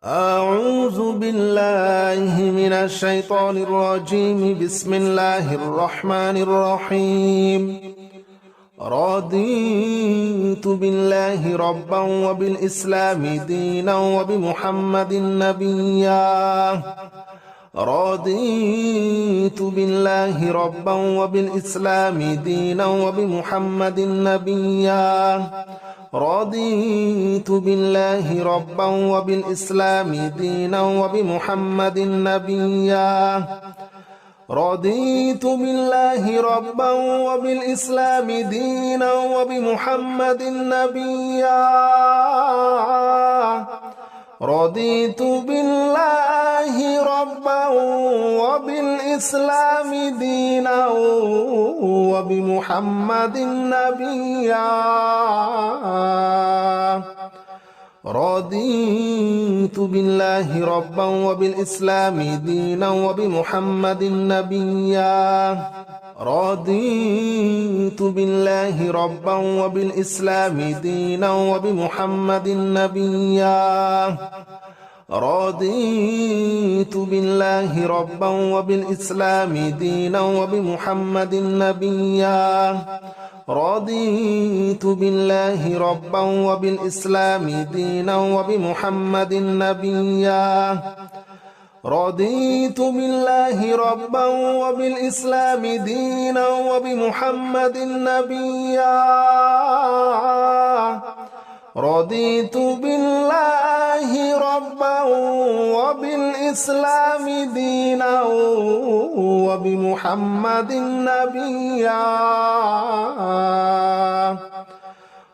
أعوذ بالله من الشيطان الرجيم. بسم الله الرحمن الرحيم. رضيت بالله ربا وبالإسلام دينا وبمحمد نبيا. رضيت بالله ربا وبالإسلام دينا وبمحمد نبيا. رضيت بالله ربا وبالإسلام دينا وبمحمد نبيا. رضيت بالله ربا وبالإسلام دينا وبمحمد نبيا. رضيت بالله ربا وبالإسلام دينا وبمحمد نبيا. رضيت بالله ربا وبالإسلام دينا وبمحمد نبيا. رضيت بالله ربا وبالإسلام دينا وبمحمد نبيا. رضيت بالله ربا وبالإسلام دينا وبمحمد نبيا. رضيت بالله ربا وبالإسلام دينا وبمحمد نبيا. رضيت بالله ربا وبالإسلام دينا وبمحمد نبيا. رضيت بالله ربا وبالإسلام دينا وبمحمد نبيا.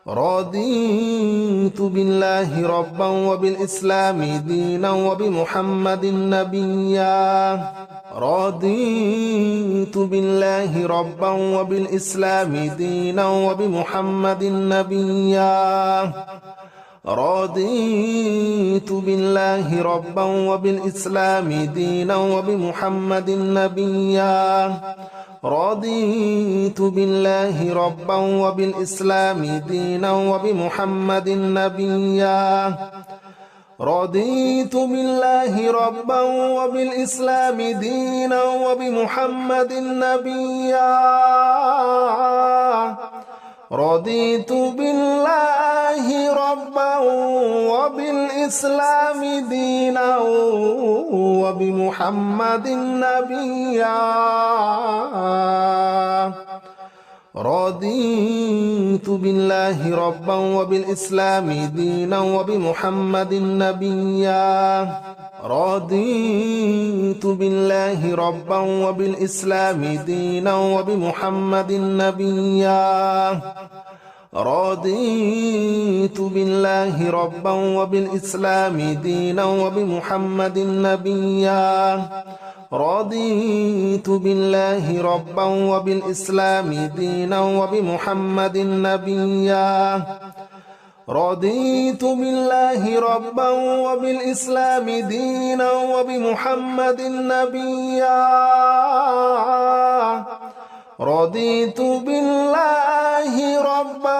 رضيت بالله ربا وبالإسلام دينا وبمحمد نبيا. رضيت بالله ربا وبالإسلام دينا وبمحمد نبيا. رضيت بالله ربا وبالإسلام دينا وبمحمد نبيا. رضيت بالله ربا وبالإسلام دينا وبمحمد نبيا. رضيت بالله ربا وبالإسلام دينا وبمحمد نبيا. رضيت بالله ربا وبالإسلام دينا وبمحمد نبيا. رضيت بالله ربا وبالإسلام دينا وبمحمد نبيا. رضيت بالله ربا وبالإسلام دينا وبمحمد نبيا. رضيت بالله ربا وبالإسلام دينا وبمحمد نبيا. رضيت بالله ربا وبالإسلام دينا وبمحمد نبيا. رضيت بالله ربا وبالإسلام دينا وبمحمد نبيا. رضيت بالله ربا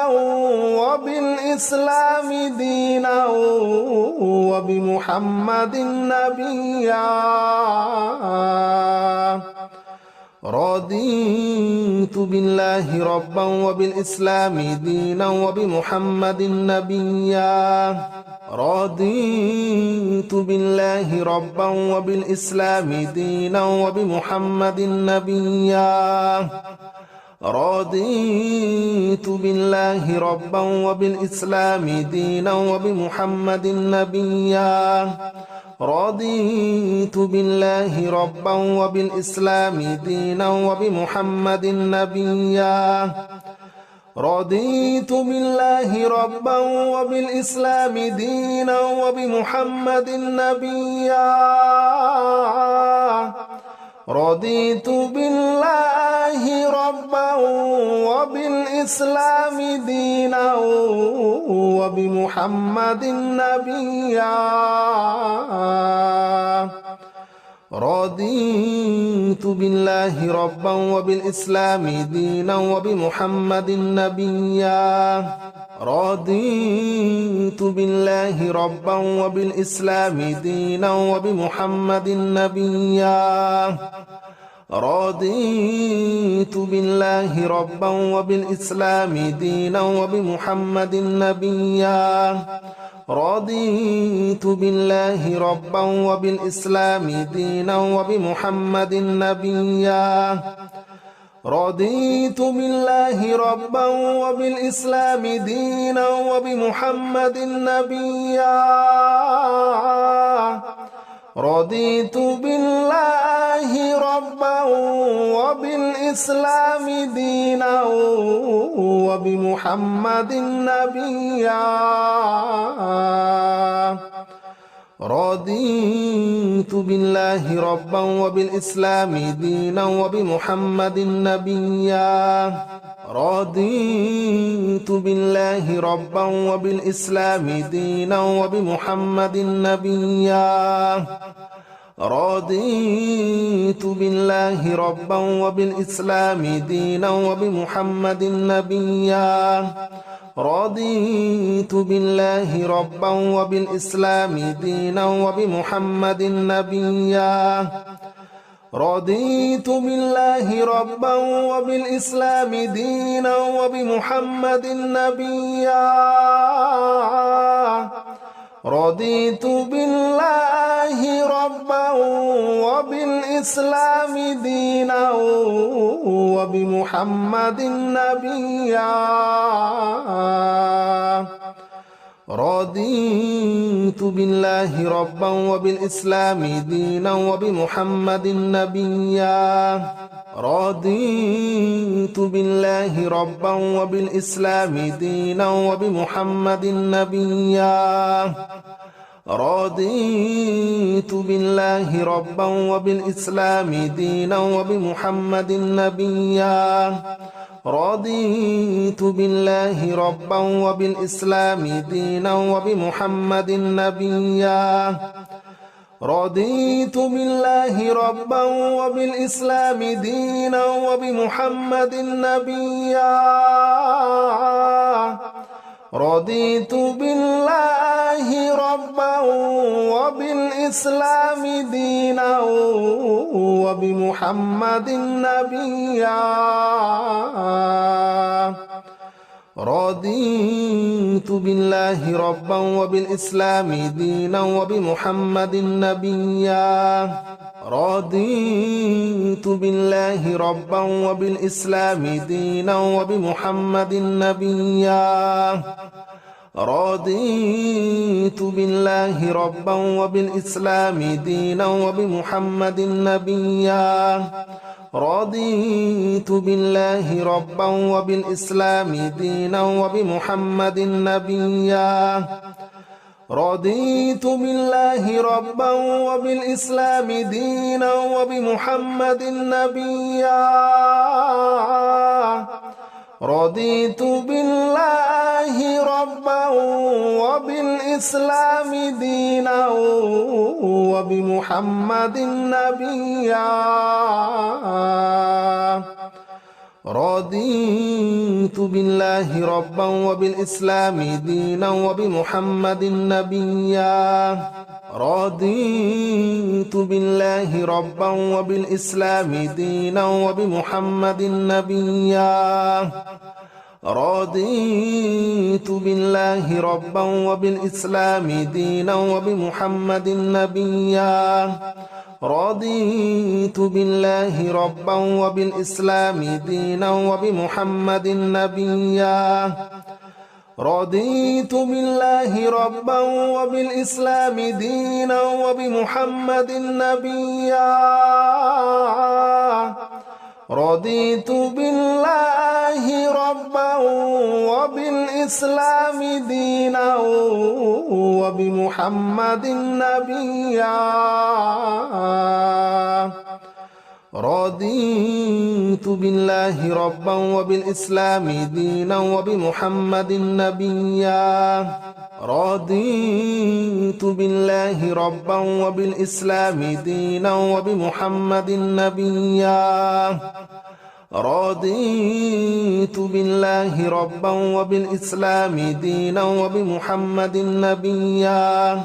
وبالإسلام دينا وبمحمد نبيا. رضيت بالله ربا وبالإسلام دينا وبمحمد نبيا. رضيت بالله ربا وبالإسلام دينا وبمحمد نبيا. رضيت بالله ربا وبالإسلام دينا وبمحمد نبيا. رضيت بالله ربا وبالإسلام دينا وبمحمد نبيا. رضيت بالله ربا وبالإسلام دينا وبمحمد نبيا. رضيت بالله ربا وبالإسلام دينا وبمحمد نبيا. رضيت بالله ربا وبالإسلام دينا وبمحمد نبيا. رضيت بالله ربا وبالإسلام دينا وبمحمد نبيا رضيت بالله ربا وبالإسلام دينا وبمحمد نبيا رضيت بالله ربا وبالإسلام دينا وبمحمد نبيا رضيت بالله ربا وبالإسلام دينا وبمحمد نبيا رضيت بالله ربا وبالإسلام دينا وبمحمد نبيا رضيت بالله ربا وبالإسلام دينا وبمحمد نبيا رضيت بالله ربا وبالإسلام دينا وبمحمد نبيا رضيت بالله ربا وبالإسلام دينا وبمحمد نبيا رضيت بالله ربا وبالإسلام دينا وبمحمد نبيا رضيت بالله ربا وبالإسلام دينا وبمحمد نبيا رضيت بالله ربا وبالإسلام دينا وبمحمد نبيا رضيت بالله ربا وبالإسلام دينا وبمحمد نبيا رضيت بالله ربا وبالإسلام دينا وبمحمد نبيا رضيت بالله ربا وبالإسلام دينا وبمحمد نبيا رضيت بالله ربا وبالإسلام دينا وبمحمد نبيا رضيت بالله ربا وبالإسلام دينا وبمحمد نبيا رضيت بالله ربا وبالإسلام دينا وبمحمد نبيا رضيت بالله ربا وبالإسلام دينا وبمحمد نبيا رضيت بالله ربا وبالإسلام دينا وبمحمد نبيا رضيت بالله ربا وبالإسلام دينا وبمحمد نبيا رضيت بالله ربا وبالإسلام دينا وبمحمد نبيا رضيت بالله ربا وبالإسلام دينا وبمحمد نبيا رضيت بالله ربا وبالإسلام دينا وبمحمد نبيا رضيت بالله ربا وبالإسلام دينا وبمحمد نبيا رضيت بالله ربا وبالإسلام دينا وبمحمد نبيا رضيت بالله ربا وبالإسلام دينا وبمحمد نبيا رضيت بالله ربا وبالإسلام دينا وبمحمد نبيا رضيت بالله ربا وبالإسلام دينا وبمحمد نبيا رضيت بالله ربا وبالإسلام دينا وبمحمد نبيا رضيت بالله ربا وبالإسلام دينا وبمحمد نبيا رضيت بالله ربا وبالإسلام دينا وبمحمد نبيا رضيت بالله ربا وبالإسلام دينا وبمحمد نبيا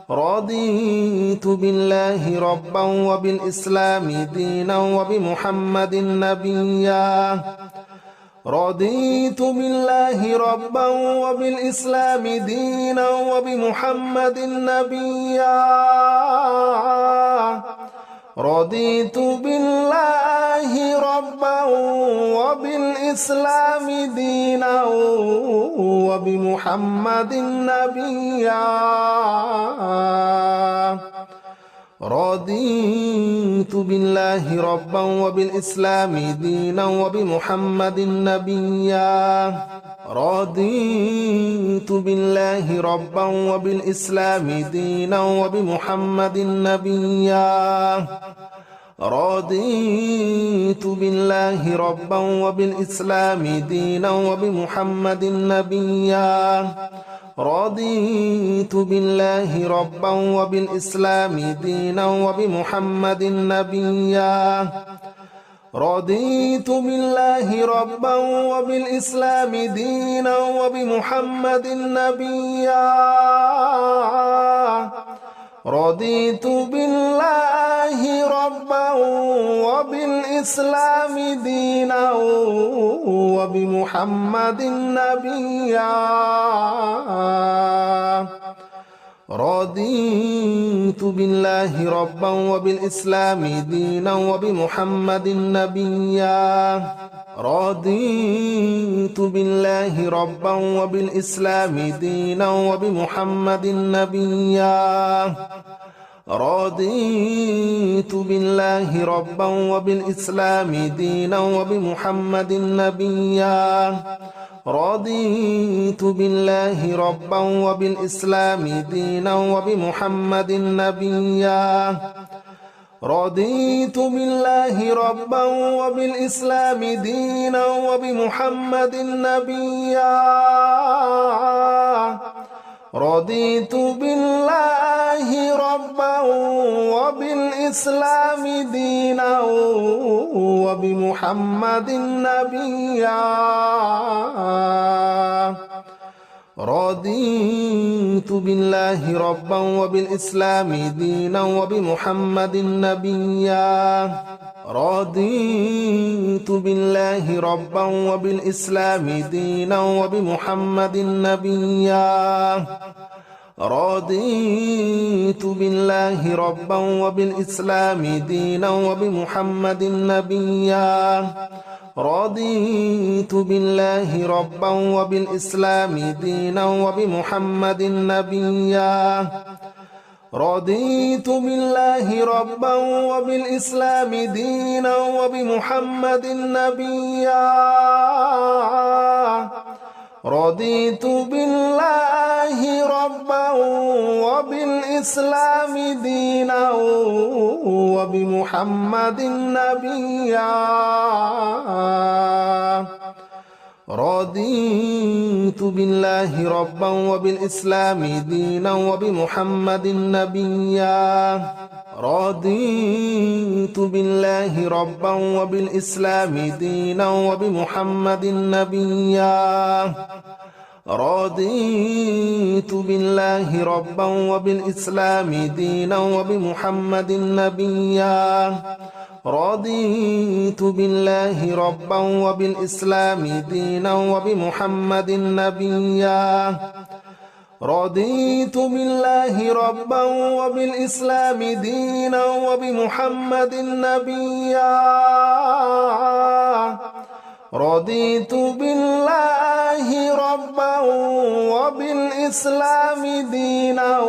رضيت بالله ربا وبالإسلام دينا وبمحمد نبيا رضيت بالله ربا وبالإسلام دينا وبمحمد نبيا رضيت بالله ربا وبالإسلام دينا وبمحمد نبيا رضيت بالله ربا وبالإسلام دينا وبمحمد نبيا رضيت بالله ربا وبالإسلام دينا وبمحمد نبيا رضيت بالله ربا وبالإسلام دينا وبمحمد نبيا رضيت بالله ربا وبالإسلام دينا وبمحمد نبيا رضيت بالله ربا وبالإسلام دينا وبمحمد نبيا رضيت بالله ربا وبالإسلام دينا وبمحمد نبيا رضيت بالله ربا وبالإسلام دينا وبمحمد نبيا رضيت بالله ربا وبالإسلام دينا وبمحمد نبيا رضيت بالله ربا وبالإسلام دينا وبمحمد نبيا رضيت بالله ربا وبالإسلام دينا وبمحمد نبيا رضيت بالله ربا وبالإسلام دينا وبمحمد نبيا رضيت بالله ربا وبالإسلام دينا وبمحمد نبيا رضيت بالله ربا وبالإسلام دينا وبمحمد نبيا رضيت بالله ربا وبالإسلام دينا وبمحمد نبيا رضيت بالله ربا وبالإسلام دينا وبمحمد نبيا رضيت بالله ربا وبالإسلام دينا وبمحمد نبيا رضيت بالله ربا وبالإسلام دينا وبمحمد نبيا رضيت بالله ربا وبالإسلام دينا وبمحمد نبيا رضيت بالله ربا وبالإسلام دينا وبمحمد نبيا رضيت بالله ربا وبالإسلام دينا وبمحمد نبيا رضيت بالله ربا وبالإسلام دينا وبمحمد نبيا رضيت بالله ربا وبالإسلام دينا وبمحمد نبيا رضيت بالله ربا وبالإسلام دينا وبمحمد نبيا رضيت بالله ربا وبالإسلام دينا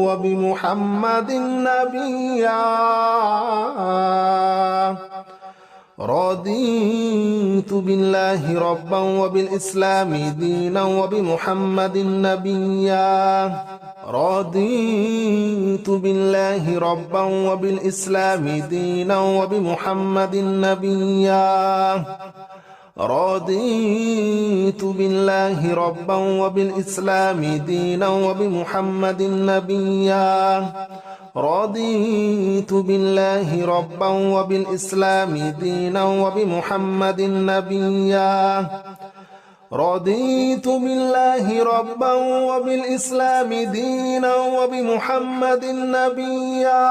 وبمحمد نبيا رضيت بالله ربا وبالإسلام دينا وبمحمد نبيا رضيت بالله ربا وبالإسلام دينا وبمحمد نبيا رضيت بالله ربا وبالإسلام دينا وبمحمد نبيا رضيت بالله ربا وبالإسلام دينا وبمحمد نبيا رضيت بالله ربا وبالإسلام دينا وبمحمد نبيا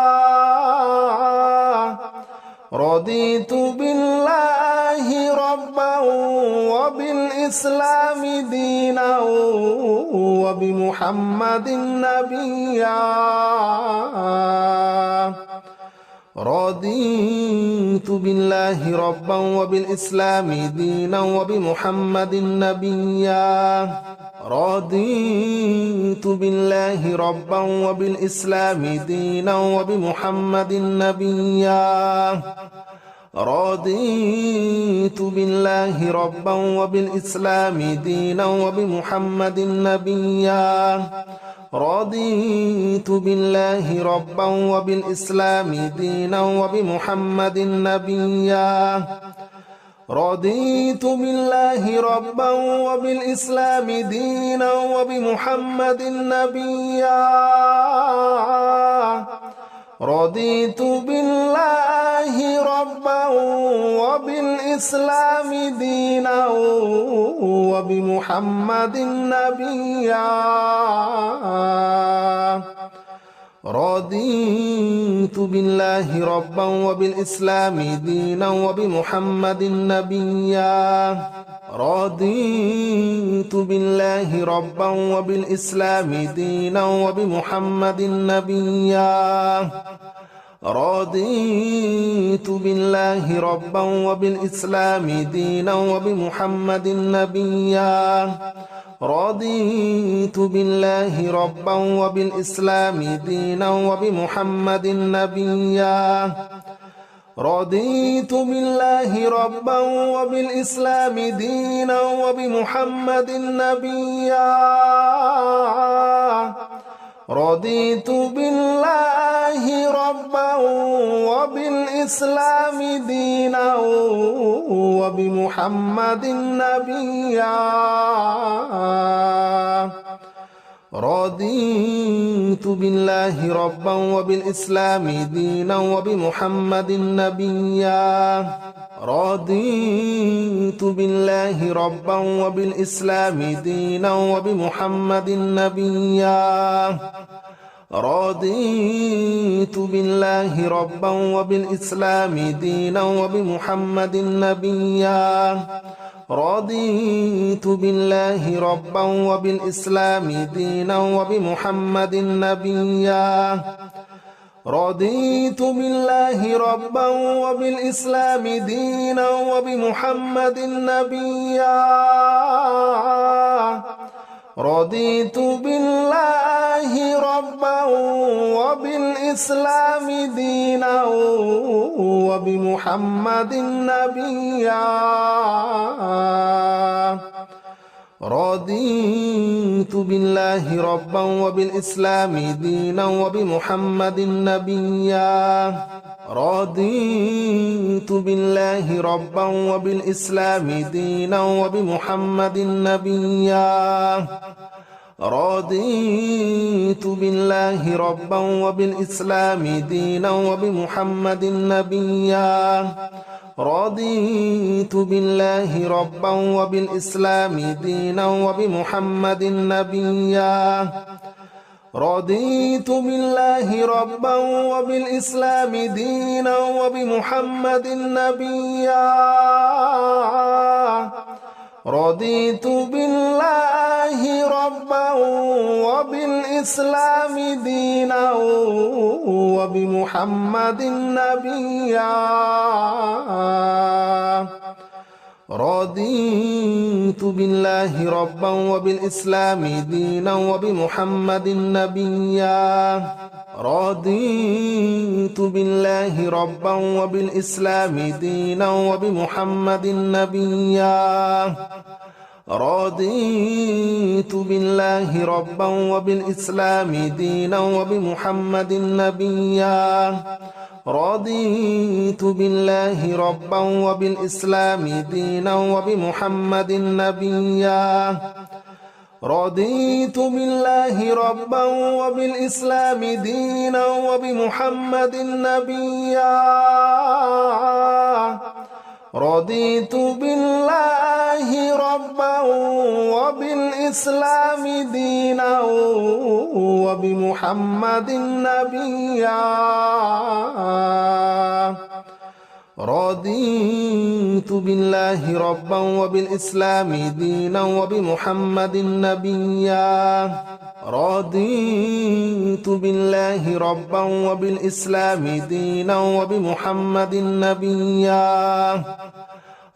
رضيت بالله ربا وبالإسلام دينا وبمحمد نبيا رضيت بالله ربا وبالإسلام دينا وبمحمد نبيا رضيت بالله ربا وبالإسلام دينا وبمحمد نبيا رضيت بالله ربا وبالإسلام دينا وبمحمد نبيا رضيت بالله ربا وبالإسلام دينا وبمحمد نبيا رضيت بالله ربا وبالإسلام دينا وبمحمد نبيا رضيت بالله ربا وبالإسلام دينا وبمحمد نبيا رضيت بالله ربا وبالإسلام دينا وبمحمد نبيا رضيت بالله ربا وبالإسلام دينا وبمحمد نبيا رضيت بالله ربا وبالإسلام دينا وبمحمد نبيا رضيت بالله ربا وبالإسلام دينا وبمحمد نبيا رضيت بالله ربا وبالإسلام دينا وبمحمد نبيا رضيت بالله ربا وبالإسلام دينا وبمحمد نبيا رضيت بالله ربا وبالإسلام دينا وبمحمد نبيا رضيت بالله ربا وبالإسلام دينا وبمحمد نبيا رضيت بالله ربا وبالإسلام دينا وبمحمد نبيا رضيت بالله ربا وبالإسلام دينا وبمحمد نبيا رضيت بالله ربا وبالإسلام دينا وبمحمد نبيا رضيت بالله ربا وبالإسلام دينا وبمحمد نبيا رضيت بالله ربا وبالإسلام دينا وبمحمد نبيا رضيت بالله ربا وبالإسلام دينا وبمحمد نبيا رضيت بالله ربا وبالإسلام دينا وبمحمد نبيا رضيت بالله ربا وبالإسلام دينا وبمحمد نبيا رضيت بالله ربا وبالإسلام دينا وبمحمد نبيا رضيت بالله ربا وبالإسلام دينا وبمحمد نبيا رضيت بالله ربا وبالإسلام دينا وبمحمد نبيا رضيت بالله ربا وبالإسلام دينا وبمحمد نبيا رضيت بالله ربا وبالإسلام دينا وبمحمد نبيا رضيت بالله ربا وبالإسلام دينا وبمحمد نبيا رضيت بالله ربا وبالإسلام دينا وبمحمد نبيا رضيت بالله ربا وبالإسلام دينا وبمحمد نبيا رضيت بالله ربا وبالإسلام دينا وبمحمد نبيا رضيت بالله ربا وبالإسلام دينا وبمحمد نبيا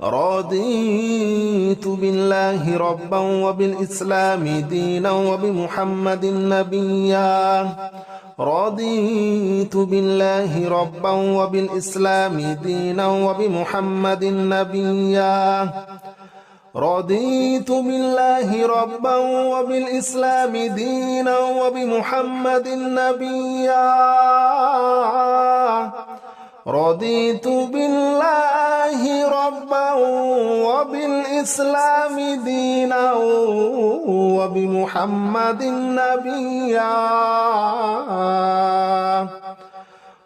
رضيت بالله ربا وبالإسلام دينا وبمحمد نبيا رضيت بالله ربا وبالإسلام دينا وبمحمد نبيا رضيت بالله ربا وبالإسلام دينا وبمحمد نبيا رضيت بالله ربا وبالإسلام دينا وبمحمد نبيا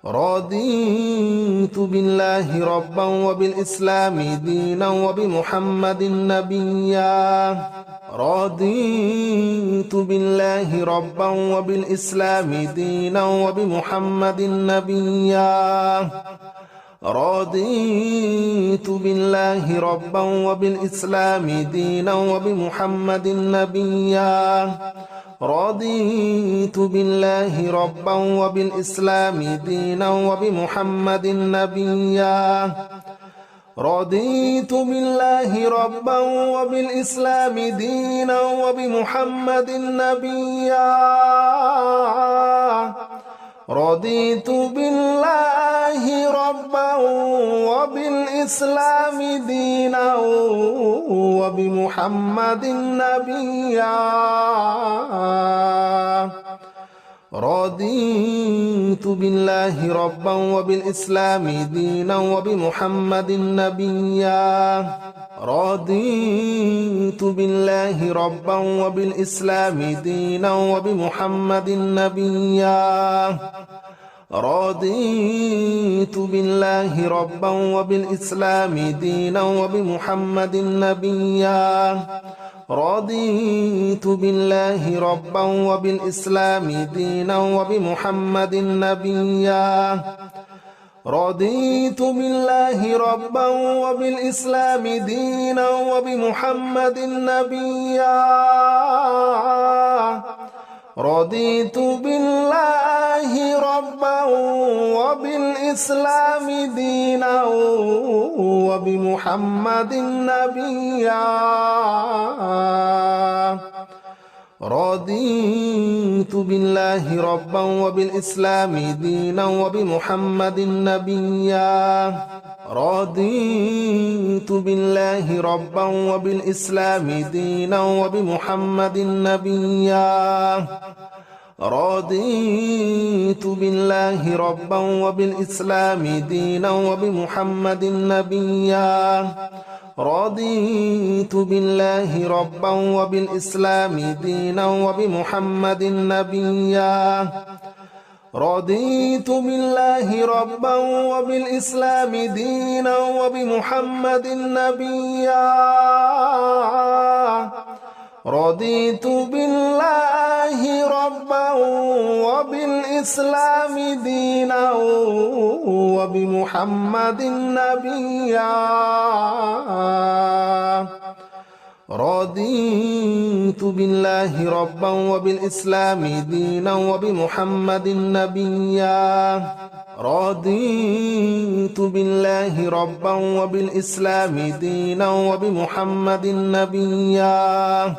رضيت بالله ربا وبالإسلام دينا وبمحمد نبيا رضيت بالله ربا وبالإسلام دينا وبمحمد نبيا رضيت بالله ربا وبالإسلام دينا وبمحمد نبيا رضيت بالله ربا وبالإسلام دينا وبمحمد نبيا رضيت بالله ربا وبالإسلام دينا وبمحمد نبيا رضيت بالله ربا وبالإسلام دينا وبمحمد نبيا رضيت بالله ربا وبالإسلام دينا وبمحمد نبيا رضيت بالله ربا وبالإسلام دينا وبمحمد نبيا رضيت بالله ربا وبالإسلام دينا وبمحمد نبيا رضيت بالله ربا وبالإسلام دينا وبمحمد نبيا رضيت بالله ربا وبالإسلام دينا وبمحمد نبيا رضيت بالله ربا وبالإسلام دينا وبمحمد نبيا رضيت بالله ربا وبالإسلام دينا وبمحمد نبيا رضيت بالله ربا وبالإسلام دينا وبمحمد نبيا رضيت بالله ربا وبالإسلام دينا وبمحمد نبيا رضيت بالله ربا وبالإسلام دينا وبمحمد نبيا رضيت بالله ربا وبالإسلام دينا وبمحمد نبيا رضيت بالله ربا وبالإسلام دينا وبمحمد نبيا رضيت بالله ربا وبالإسلام دينا وبمحمد نبيا رضيت بالله ربا وبالإسلام دينا وبمحمد نبيا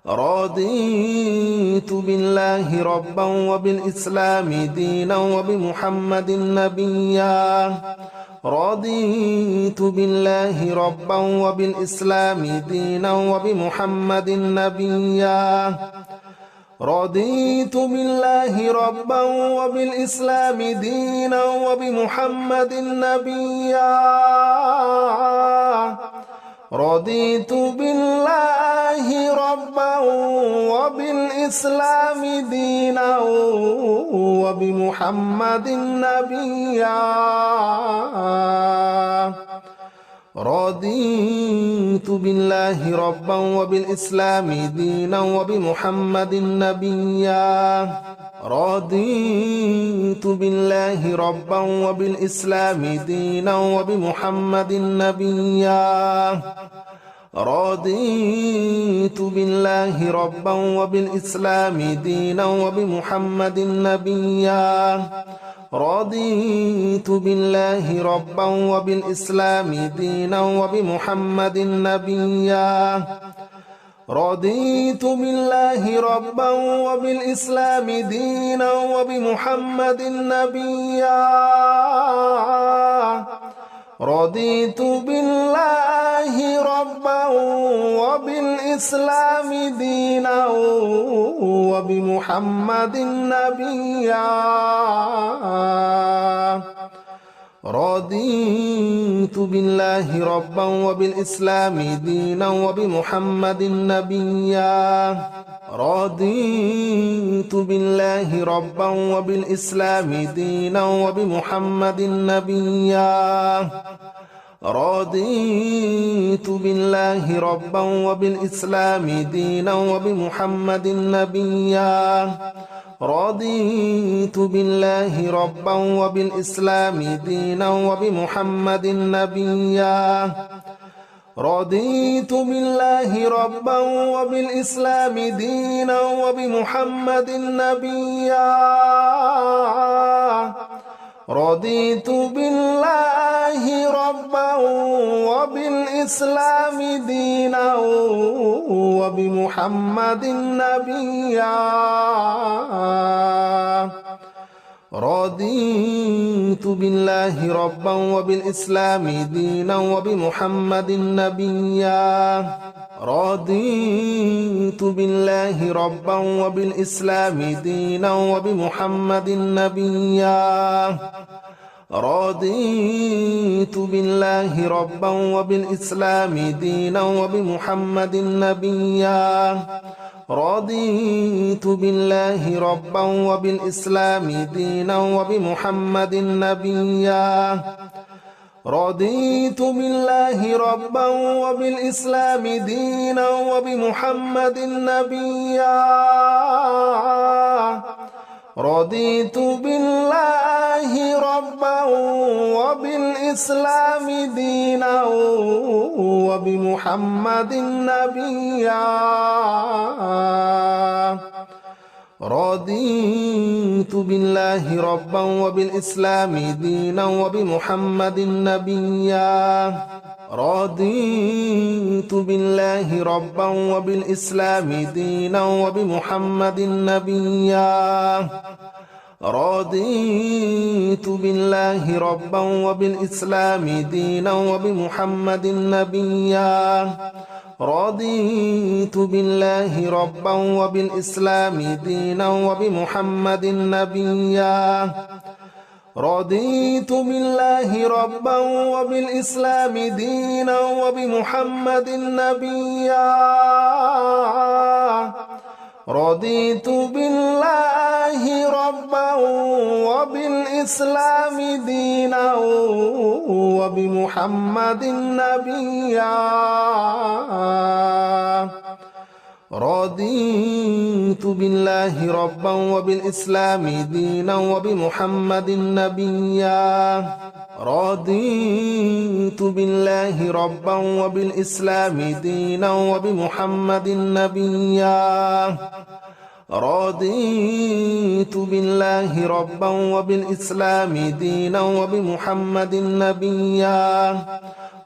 رضيت بالله ربا وبالإسلام دينا وبمحمد نبيا رضيت بالله ربا وبالإسلام دينا وبمحمد نبيا رضيت بالله ربا وبالإسلام دينا وبمحمد نبيا رضيت بالله ربا وبالإسلام دينا وبمحمد نبيا رضيت بالله ربا وبالإسلام دينا وبمحمد نبيا رضيت بالله ربا وبالإسلام دينا وبمحمد نبيا رضيت بالله ربا وبالإسلام دينا وبمحمد نبيا رضيت بالله ربا وبالإسلام دينا وبمحمد نبيا رضيت بالله ربا وبالإسلام دينا وبمحمد نبيا رضيت بالله ربا وبالإسلام دينا وبمحمد نبيا رضيت بالله ربا وبالإسلام دينا وبمحمد نبيا رضيت بالله ربا وبالإسلام دينا وبمحمد نبيا رضيت بالله ربا وبالإسلام دينا وبمحمد نبيا رضيت بالله ربا وبالإسلام دينا وبمحمد نبيا رضيت بالله ربا وبالإسلام دينا وبمحمد نبيا رضيت بالله ربا وبالإسلام دينا وبمحمد نبيا رضيت بالله ربا وبالإسلام دينا وبمحمد نبيا رضيت بالله ربا وبالإسلام دينا وبمحمد نبيا رضيت بالله ربا وبالإسلام دينا وبمحمد نبيا رضيت بالله ربا وبالإسلام دينا وبمحمد نبيا رضيت بالله ربا وبالإسلام دينا وبمحمد نبيا رضيت بالله ربا وبالإسلام دينا وبمحمد نبيا رضيت بالله ربا وبالإسلام دينا وبمحمد نبيا رضيت بالله ربا وبالإسلام دينا وبمحمد نبيا رضيت بالله ربا وبالإسلام دينا وبمحمد نبيا رضيت بالله ربا وبالإسلام دينا وبمحمد نبيا رضيت بالله ربا وبالإسلام دينا وبمحمد نبيا رضيت بالله ربا وبالإسلام دينا وبمحمد نبيا رضيت بالله ربا وبالإسلام دينا وبمحمد نبيا رضيت بالله ربا وبالإسلام دينا وبمحمد نبيا رضيت بالله ربا وبالإسلام دينا وبمحمد نبيا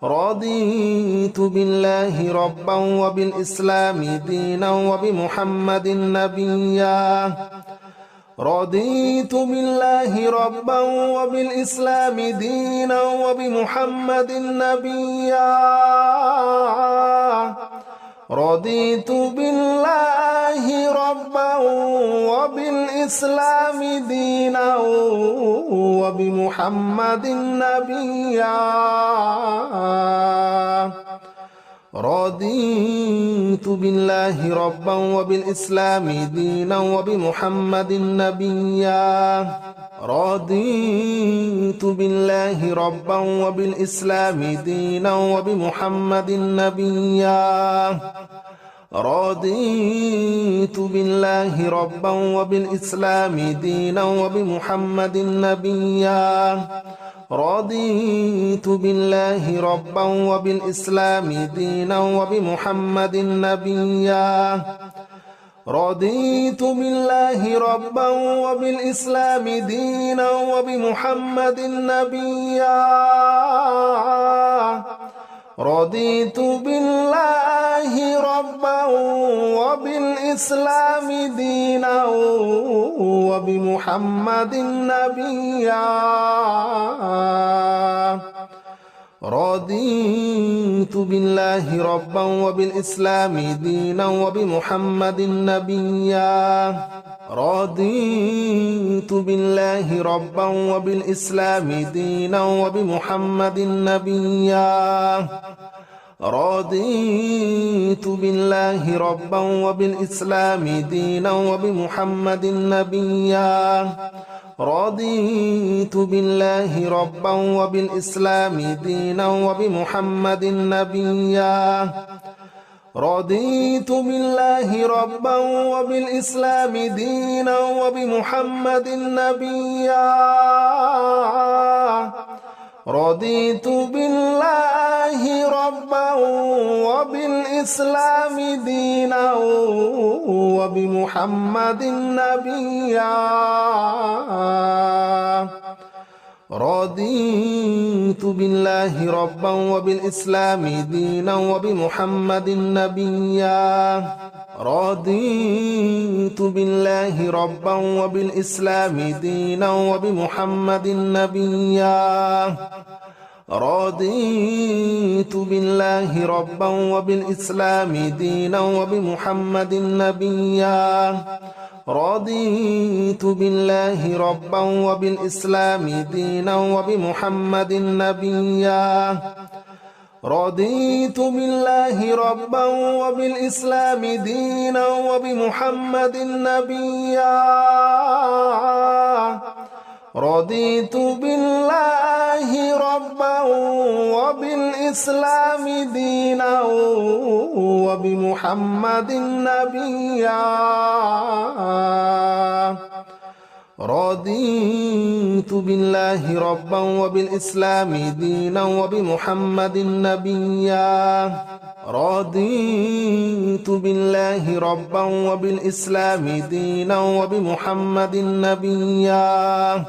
رضيت بالله ربا وبالإسلام دينا وبمحمد نبيا رضيت بالله ربا وبالإسلام دينا وبمحمد نبيا رضيت بالله ربا وبالإسلام دينا وبمحمد نبيا رضيت بالله ربا وبالإسلام دينا وبمحمد نبيا رضيت بالله ربا وبالإسلام دينا وبمحمد نبيا رضيت بالله ربا وبالإسلام دينا وبمحمد نبيا رضيت بالله ربا وبالإسلام دينا وبمحمد نبيا رضيت بالله ربا وبالإسلام دينا وبمحمد نبيا رضيت بالله ربا وبالإسلام دينا وبمحمد نبيا رضيت بالله ربا وبالإسلام دينا وبمحمد نبيا رضيت بالله ربا وبالإسلام دينا وبمحمد نبيا رضيت بالله ربا وبالإسلام دينا وبمحمد نبيا رضيت بالله ربا وبالإسلام دينا وبمحمد نبيا رضيت بالله ربا وبالإسلام دينا وبمحمد نبيا رضيت بالله ربا وبالإسلام دينا وبمحمد نبيا رضيت بالله ربا وبالإسلام دينا وبمحمد نبيا رضيت بالله ربا وبالإسلام دينا وبمحمد نبيا رضيت بالله ربا وبالإسلام دينا وبمحمد نبيا رضيت بالله ربا وبالإسلام دينا وبمحمد نبيا رضيت بالله ربا وبالإسلام دينا وبمحمد نبيا رضيت بالله ربا وبالإسلام دينا وبمحمد نبيا رضيت بالله ربا وبالإسلام دينا وبمحمد نبيا رضيت بالله ربا وبالإسلام دينا وبمحمد نبيا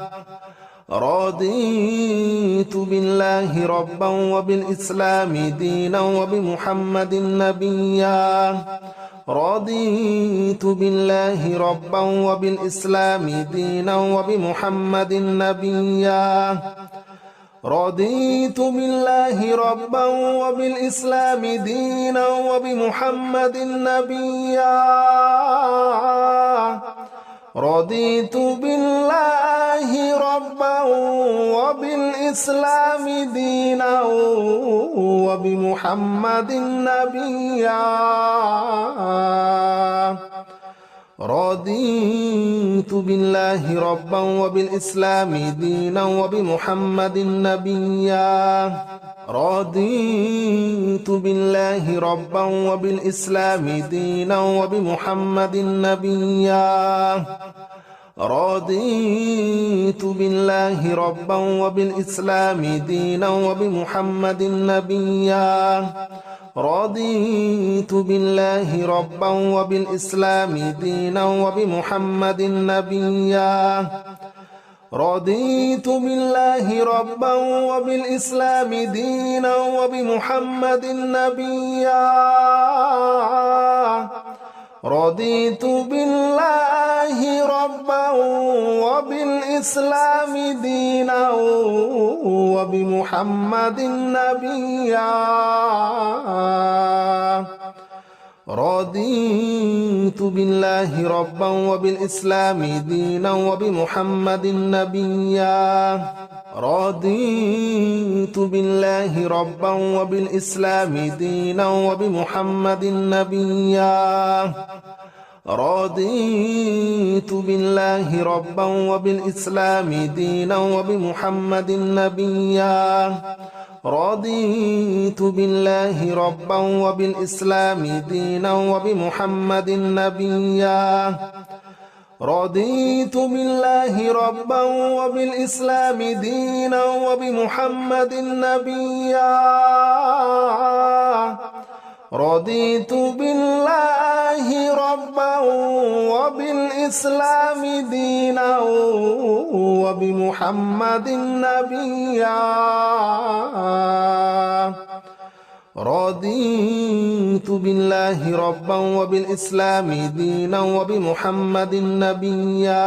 رضيت بالله ربا وبالإسلام دينا وبمحمد نبيا رضيت بالله ربا وبالإسلام دينا وبمحمد نبيا رضيت بالله ربا وبالإسلام دينا وبمحمد نبيا رضيت بالله ربا وبالإسلام دينا وبمحمد نبيا رضيت بالله ربا وبالإسلام دينا وبمحمد نبيا رضيت بالله ربا وبالإسلام دينا وبمحمد نبيا رضيت بالله ربا وبالإسلام دينا وبمحمد نبيا رضيت بالله ربا وبالإسلام دينا وبمحمد نبيا رضيت بالله ربا وبالإسلام دينا وبمحمد نبيا رضيت بالله ربا وبالإسلام دينا وبمحمد نبيا رضيت بالله ربا وبالإسلام دينا وبمحمد نبيا رضيت بالله ربا وبالإسلام دينا وبمحمد نبيا رضيت بالله ربا وبالإسلام دينا وبمحمد نبيا رضيت بالله ربا وبالإسلام دينا وبمحمد نبيا رضيت بالله ربا وبالإسلام دينا وبمحمد نبيا رضيت بالله ربا وبالإسلام دينا وبمحمد نبيا رضيت بالله ربا وبالإسلام دينا وبمحمد نبيا